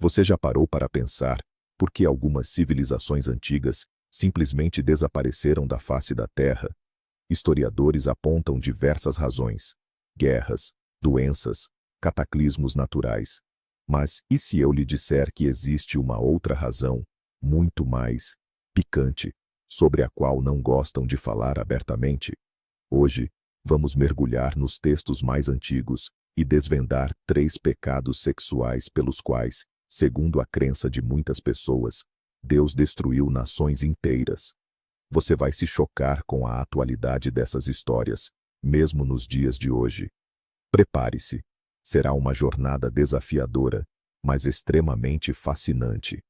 Você já parou para pensar por que algumas civilizações antigas simplesmente desapareceram da face da Terra? Historiadores apontam diversas razões: guerras, doenças, cataclismos naturais. Mas e se eu lhe disser que existe uma outra razão, muito mais picante, sobre a qual não gostam de falar abertamente? Hoje, vamos mergulhar nos textos mais antigos e desvendar 3 pecados sexuais pelos quais, segundo a crença de muitas pessoas, Deus destruiu nações inteiras. Você vai se chocar com a atualidade dessas histórias, mesmo nos dias de hoje. Prepare-se. Será uma jornada desafiadora, mas extremamente fascinante.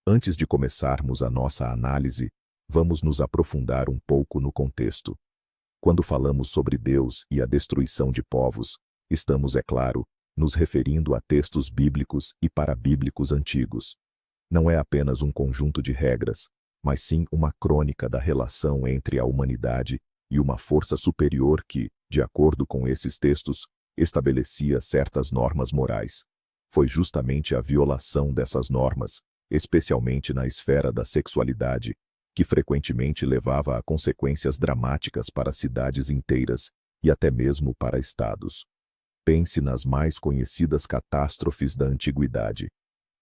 Antes de começarmos a nossa análise, vamos nos aprofundar um pouco no contexto. Quando falamos sobre Deus e a destruição de povos, estamos, é claro, nos referindo a textos bíblicos e parabíblicos antigos. Não é apenas um conjunto de regras, mas sim uma crônica da relação entre a humanidade e uma força superior que, de acordo com esses textos, estabelecia certas normas morais. Foi justamente a violação dessas normas, especialmente na esfera da sexualidade, que frequentemente levava a consequências dramáticas para cidades inteiras e até mesmo para estados. Pense nas mais conhecidas catástrofes da antiguidade.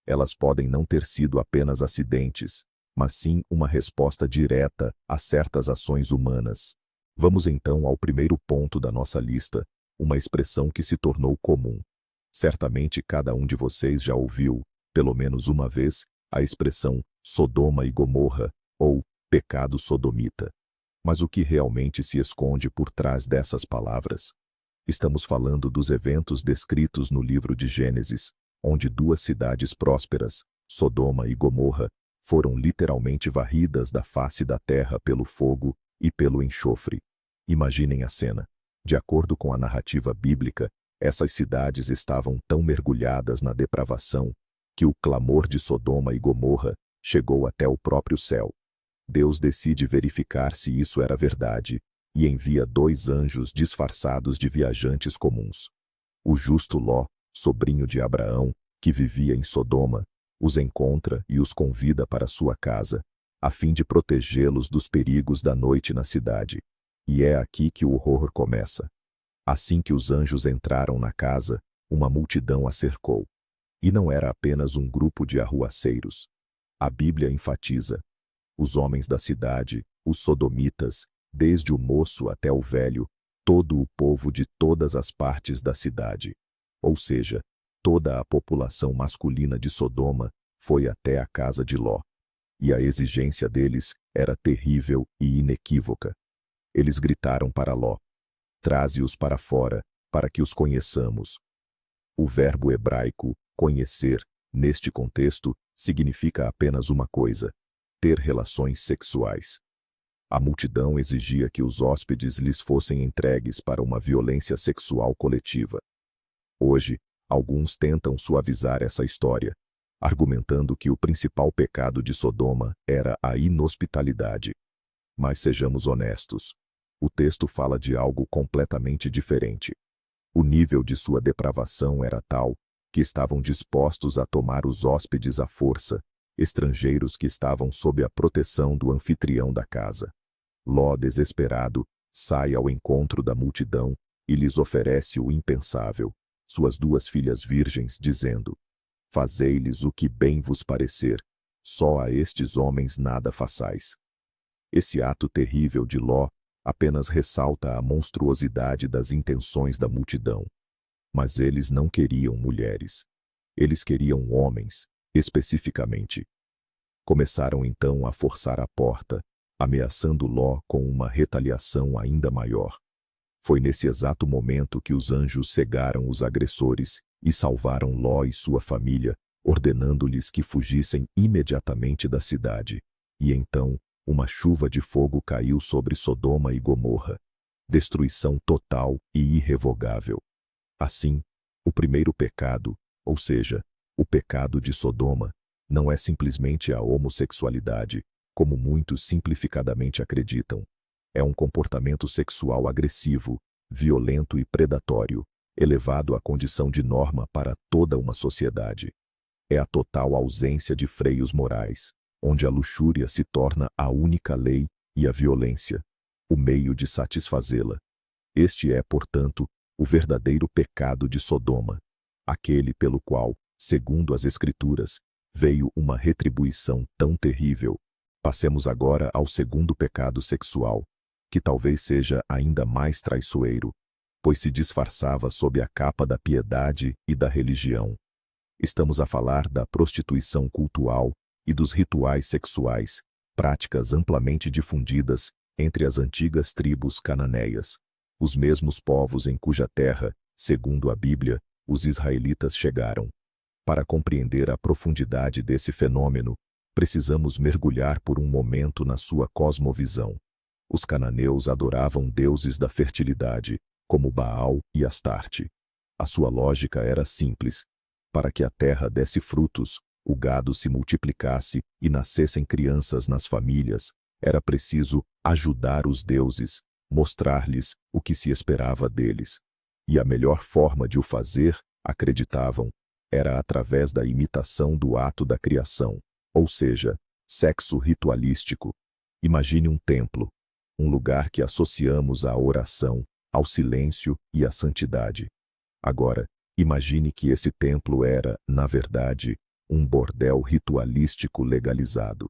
Elas podem não ter sido apenas acidentes, mas sim uma resposta direta a certas ações humanas. Vamos então ao primeiro ponto da nossa lista, uma expressão que se tornou comum. Certamente cada um de vocês já ouviu, pelo menos uma vez, a expressão Sodoma e Gomorra, ou pecado sodomita. Mas o que realmente se esconde por trás dessas palavras? Estamos falando dos eventos descritos no livro de Gênesis, onde 2 cidades prósperas, Sodoma e Gomorra, foram literalmente varridas da face da terra pelo fogo e pelo enxofre. Imaginem a cena. De acordo com a narrativa bíblica, essas cidades estavam tão mergulhadas na depravação que o clamor de Sodoma e Gomorra chegou até o próprio céu. Deus decide verificar se isso era verdade e envia 2 anjos disfarçados de viajantes comuns. O justo Ló, sobrinho de Abraão, que vivia em Sodoma, os encontra e os convida para sua casa, a fim de protegê-los dos perigos da noite na cidade. E é aqui que o horror começa. Assim que os anjos entraram na casa, uma multidão a cercou. E não era apenas um grupo de arruaceiros. A Bíblia enfatiza: os homens da cidade, os sodomitas, desde o moço até o velho, todo o povo de todas as partes da cidade. Ou seja, toda a população masculina de Sodoma foi até a casa de Ló. E a exigência deles era terrível e inequívoca. Eles gritaram para Ló: traze-os para fora, para que os conheçamos. O verbo hebraico, conhecer, neste contexto, significa apenas uma coisa: ter relações sexuais. A multidão exigia que os hóspedes lhes fossem entregues para uma violência sexual coletiva. Hoje, alguns tentam suavizar essa história, argumentando que o principal pecado de Sodoma era a inhospitalidade. Mas sejamos honestos. O texto fala de algo completamente diferente. O nível de sua depravação era tal que estavam dispostos a tomar os hóspedes à força, estrangeiros que estavam sob a proteção do anfitrião da casa. Ló, desesperado, sai ao encontro da multidão e lhes oferece o impensável, suas 2 filhas virgens, dizendo: fazei-lhes o que bem vos parecer, só a estes homens nada façais. Esse ato terrível de Ló apenas ressalta a monstruosidade das intenções da multidão. Mas eles não queriam mulheres. Eles queriam homens, especificamente. Começaram então a forçar a porta, ameaçando Ló com uma retaliação ainda maior. Foi nesse exato momento que os anjos cegaram os agressores e salvaram Ló e sua família, ordenando-lhes que fugissem imediatamente da cidade. E então, uma chuva de fogo caiu sobre Sodoma e Gomorra. Destruição total e irrevogável. Assim, o primeiro pecado, ou seja, o pecado de Sodoma, não é simplesmente a homossexualidade, como muitos simplificadamente acreditam. É um comportamento sexual agressivo, violento e predatório, elevado à condição de norma para toda uma sociedade. é a total ausência de freios morais, onde a luxúria se torna a única lei e a violência o meio de satisfazê-la. Este é, portanto, o verdadeiro pecado de Sodoma, aquele pelo qual, segundo as Escrituras, veio uma retribuição tão terrível. Passemos agora ao segundo pecado sexual, que talvez seja ainda mais traiçoeiro, pois se disfarçava sob a capa da piedade e da religião. Estamos a falar da prostituição cultual e dos rituais sexuais, práticas amplamente difundidas entre as antigas tribos cananeias, os mesmos povos em cuja terra, segundo a Bíblia, os israelitas chegaram. Para compreender a profundidade desse fenômeno, precisamos mergulhar por um momento na sua cosmovisão. Os cananeus adoravam deuses da fertilidade, como Baal e Astarte. A sua lógica era simples. Para que a terra desse frutos, o gado se multiplicasse e nascessem crianças nas famílias, era preciso ajudar os deuses, mostrar-lhes o que se esperava deles. E a melhor forma de o fazer, acreditavam, era através da imitação do ato da criação, ou seja, sexo ritualístico. Imagine um templo, um lugar que associamos à oração, ao silêncio e à santidade. Agora, imagine que esse templo era, na verdade, um bordel ritualístico legalizado.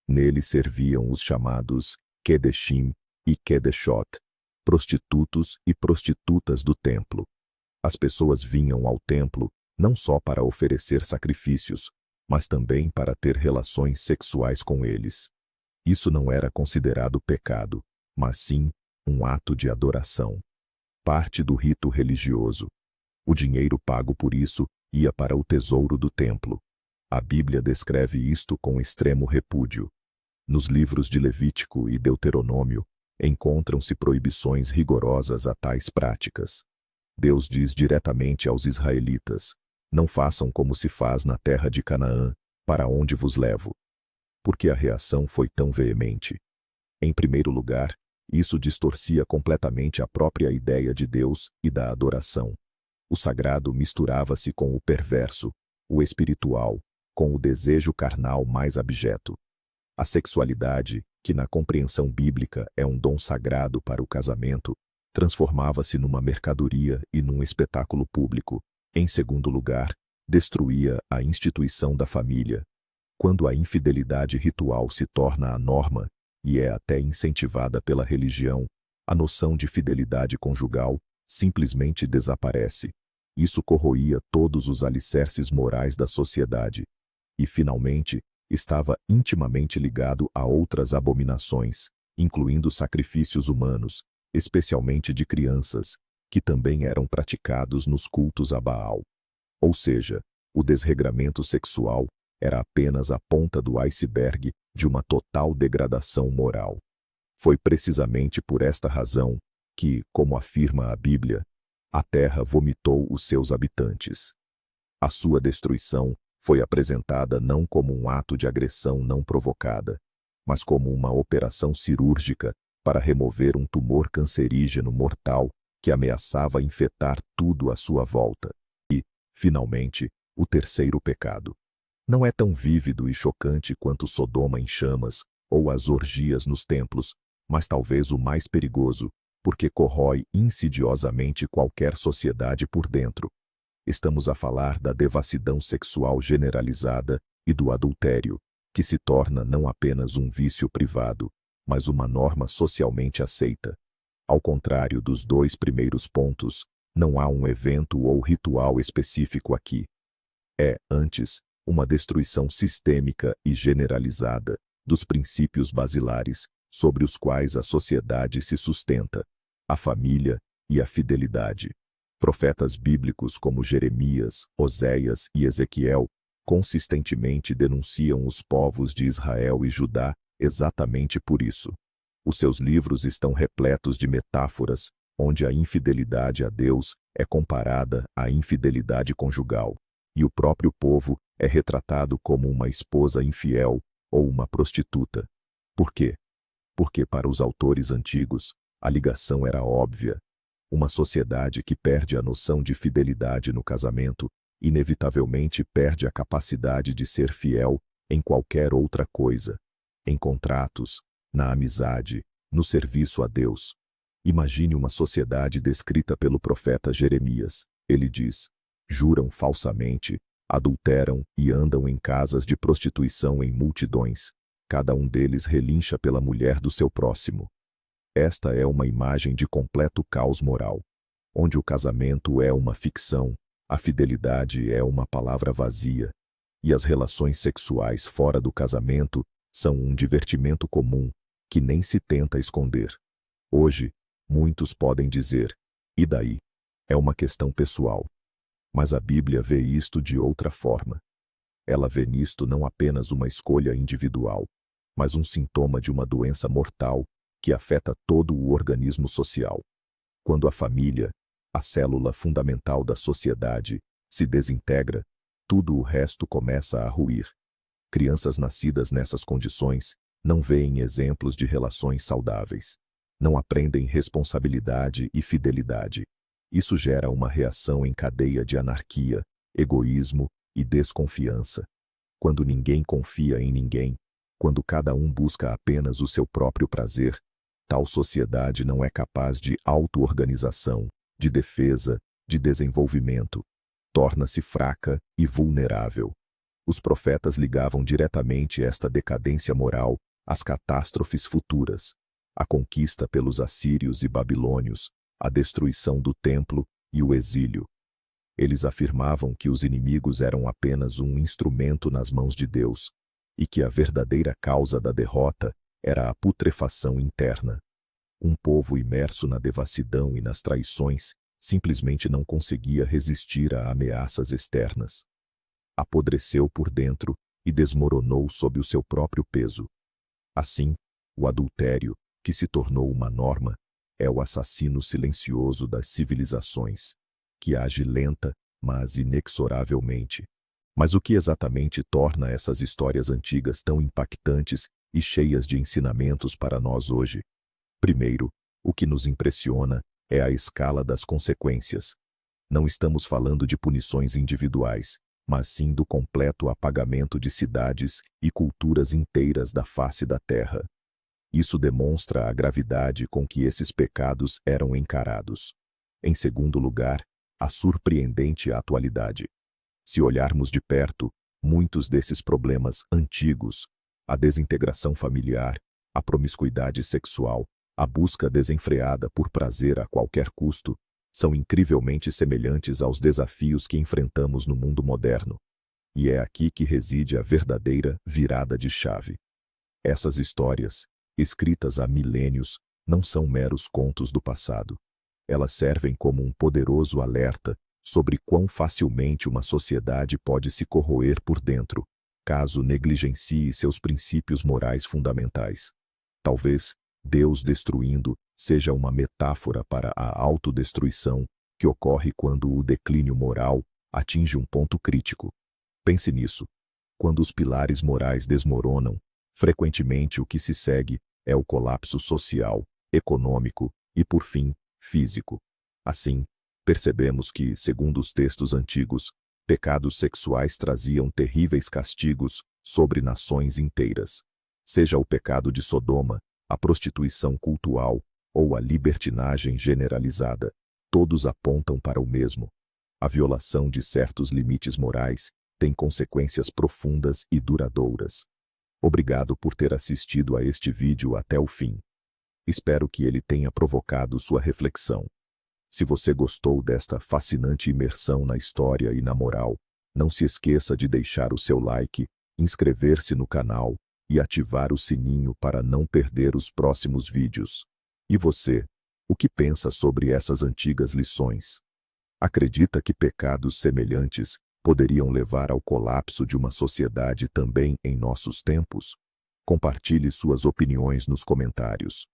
Nele serviam os chamados Kedeshim e Kedeshot, prostitutos e prostitutas do templo. As pessoas vinham ao templo não só para oferecer sacrifícios, mas também para ter relações sexuais com eles. Isso não era considerado pecado, mas sim um ato de adoração. Parte do rito religioso. O dinheiro pago por isso ia para o tesouro do templo. A Bíblia descreve isto com extremo repúdio. Nos livros de Levítico e Deuteronômio, encontram-se proibições rigorosas a tais práticas. Deus diz diretamente aos israelitas: não façam como se faz na terra de Canaã, para onde vos levo. Por que a reação foi tão veemente? Em primeiro lugar, isso distorcia completamente a própria ideia de Deus e da adoração. O sagrado misturava-se com o perverso, o espiritual, com o desejo carnal mais abjeto. A sexualidade, que na compreensão bíblica é um dom sagrado para o casamento, transformava-se numa mercadoria e num espetáculo público. Em segundo lugar, destruía a instituição da família. Quando a infidelidade ritual se torna a norma, e é até incentivada pela religião, a noção de fidelidade conjugal simplesmente desaparece. Isso corroía todos os alicerces morais da sociedade. E, finalmente, estava intimamente ligado a outras abominações, incluindo sacrifícios humanos, especialmente de crianças, que também eram praticados nos cultos a Baal. Ou seja, o desregramento sexual era apenas a ponta do iceberg de uma total degradação moral. Foi precisamente por esta razão que, como afirma a Bíblia, a terra vomitou os seus habitantes. A sua destruição foi apresentada não como um ato de agressão não provocada, mas como uma operação cirúrgica para remover um tumor cancerígeno mortal que ameaçava infectar tudo à sua volta. E, finalmente, o terceiro pecado. Não é tão vívido e chocante quanto Sodoma em chamas ou as orgias nos templos, mas talvez o mais perigoso, porque corrói insidiosamente qualquer sociedade por dentro. Estamos a falar da devassidão sexual generalizada e do adultério, que se torna não apenas um vício privado, mas uma norma socialmente aceita. Ao contrário dos dois primeiros pontos, não há um evento ou ritual específico aqui. É, antes, uma destruição sistêmica e generalizada dos princípios basilares sobre os quais a sociedade se sustenta, a família e a fidelidade. Profetas bíblicos como Jeremias, Oséias e Ezequiel consistentemente denunciam os povos de Israel e Judá exatamente por isso. Os seus livros estão repletos de metáforas, onde a infidelidade a Deus é comparada à infidelidade conjugal, e o próprio povo é retratado como uma esposa infiel ou uma prostituta. Por quê? Porque para os autores antigos, a ligação era óbvia. Uma sociedade que perde a noção de fidelidade no casamento inevitavelmente perde a capacidade de ser fiel em qualquer outra coisa, em contratos, na amizade, no serviço a Deus. Imagine uma sociedade descrita pelo profeta Jeremias. Ele diz: juram falsamente, adulteram e andam em casas de prostituição em multidões. Cada um deles relincha pela mulher do seu próximo. Esta é uma imagem de completo caos moral, onde o casamento é uma ficção, a fidelidade é uma palavra vazia, e as relações sexuais fora do casamento são um divertimento comum que nem se tenta esconder. Hoje, muitos podem dizer: e daí? É uma questão pessoal. Mas a Bíblia vê isto de outra forma. Ela vê nisto não apenas uma escolha individual, mas um sintoma de uma doença mortal que afeta todo o organismo social. Quando a família, a célula fundamental da sociedade, se desintegra, tudo o resto começa a ruir. Crianças nascidas nessas condições não veem exemplos de relações saudáveis. Não aprendem responsabilidade e fidelidade. Isso gera uma reação em cadeia de anarquia, egoísmo e desconfiança. Quando ninguém confia em ninguém, quando cada um busca apenas o seu próprio prazer, tal sociedade não é capaz de auto-organização, de defesa, de desenvolvimento. Torna-se fraca e vulnerável. Os profetas ligavam diretamente esta decadência moral às catástrofes futuras, a conquista pelos assírios e babilônios, a destruição do templo e o exílio. Eles afirmavam que os inimigos eram apenas um instrumento nas mãos de Deus e que a verdadeira causa da derrota era a putrefação interna. Um povo imerso na devassidão e nas traições simplesmente não conseguia resistir a ameaças externas. Apodreceu por dentro e desmoronou sob o seu próprio peso. Assim, o adultério, que se tornou uma norma, é o assassino silencioso das civilizações, que age lenta, mas inexoravelmente. Mas o que exatamente torna essas histórias antigas tão impactantes e cheias de ensinamentos para nós hoje? Primeiro, o que nos impressiona é a escala das consequências. Não estamos falando de punições individuais, mas sim do completo apagamento de cidades e culturas inteiras da face da terra. Isso demonstra a gravidade com que esses pecados eram encarados. Em segundo lugar, a surpreendente atualidade. Se olharmos de perto, muitos desses problemas antigos, a desintegração familiar, a promiscuidade sexual, a busca desenfreada por prazer a qualquer custo, são incrivelmente semelhantes aos desafios que enfrentamos no mundo moderno. E é aqui que reside a verdadeira virada de chave. Essas histórias, escritas há milênios, não são meros contos do passado. Elas servem como um poderoso alerta sobre quão facilmente uma sociedade pode se corroer por dentro, caso negligencie seus princípios morais fundamentais. Talvez Deus destruindo seja uma metáfora para a autodestruição que ocorre quando o declínio moral atinge um ponto crítico. Pense nisso. Quando os pilares morais desmoronam, frequentemente o que se segue é o colapso social, econômico e, por fim, físico. Assim, percebemos que, segundo os textos antigos, pecados sexuais traziam terríveis castigos sobre nações inteiras. Seja o pecado de Sodoma, a prostituição cultual ou a libertinagem generalizada, todos apontam para o mesmo. A violação de certos limites morais tem consequências profundas e duradouras. Obrigado por ter assistido a este vídeo até o fim. Espero que ele tenha provocado sua reflexão. Se você gostou desta fascinante imersão na história e na moral, não se esqueça de deixar o seu like, inscrever-se no canal e ativar o sininho para não perder os próximos vídeos. E você, o que pensa sobre essas antigas lições? Acredita que pecados semelhantes poderiam levar ao colapso de uma sociedade também em nossos tempos? Compartilhe suas opiniões nos comentários.